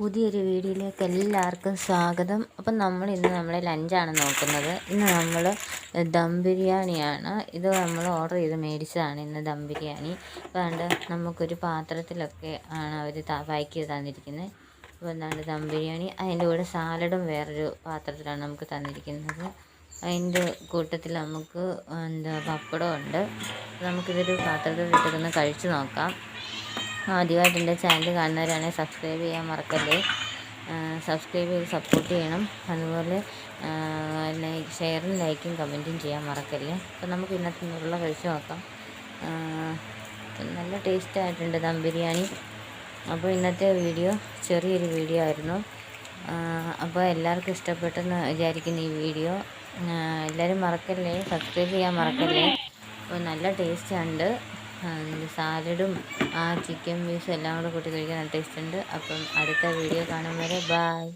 പുതിയൊരു വീഡിയോയിലേക്ക് എല്ലാവർക്കും സ്വാഗതം. അപ്പം ഇന്ന് നമ്മൾ ലഞ്ചാണ് നോക്കുന്നത്. ഇന്ന് നമ്മൾ ദം ബിരിയാണിയാണ്. ഇത് നമ്മൾ ഓർഡർ ചെയ്ത് മേടിച്ചതാണ് ഇന്ന് ദം ബിരിയാണി. അതുകൊണ്ട് നമുക്കൊരു പാത്രത്തിലൊക്കെ ആണ് അവർ പാക്ക് ചെയ്ത് തന്നിരിക്കുന്നത്. അപ്പോൾ എന്താണ് ദം ബിരിയാണി, അതിൻ്റെ കൂടെ സാലഡും വേറൊരു പാത്രത്തിലാണ് നമുക്ക് തന്നിരിക്കുന്നത്. അതിൻ്റെ കൂട്ടത്തിൽ നമുക്ക് പപ്പടം ഉണ്ട്. നമുക്കിതൊരു പാത്രത്തിൽ ഇട്ടൊന്ന് കഴിച്ച് നോക്കാം. ആദ്യമായിട്ട് എൻ്റെ ചാനൽ കാണുന്നവരാണെങ്കിൽ സബ്സ്ക്രൈബ് ചെയ്യാൻ മറക്കല്ലേ. സബ്സ്ക്രൈബ് ചെയ്ത് സപ്പോർട്ട് ചെയ്യണം. അതുപോലെ ഷെയറും ലൈക്കും കമൻറ്റും ചെയ്യാൻ മറക്കല്ലേ. അപ്പോൾ നമുക്ക് ഇന്നത്തെ ഉള്ള കഴിച്ച് നോക്കാം. നല്ല ടേസ്റ്റ് ആയിട്ടുണ്ട് ദം ബിരിയാണി. അപ്പോൾ ഇന്നത്തെ വീഡിയോ ചെറിയൊരു വീഡിയോ ആയിരുന്നു. അപ്പോൾ എല്ലാവർക്കും ഇഷ്ടപ്പെട്ടെന്ന് വിചാരിക്കുന്ന ഈ വീഡിയോ എല്ലാവരും മറക്കല്ലേ, സബ്സ്ക്രൈബ് ചെയ്യാൻ മറക്കല്ലേ. അപ്പോൾ നല്ല ടേസ്റ്റ് ഉണ്ട്. സാലഡും ചിക്കൻ പീസും എല്ലാം കൂടെ കൂട്ടി കഴിക്കാൻ നല്ല ടേസ്റ്റ് ഉണ്ട്. അപ്പം അടുത്ത വീഡിയോ കാണും വരെ ബായ്.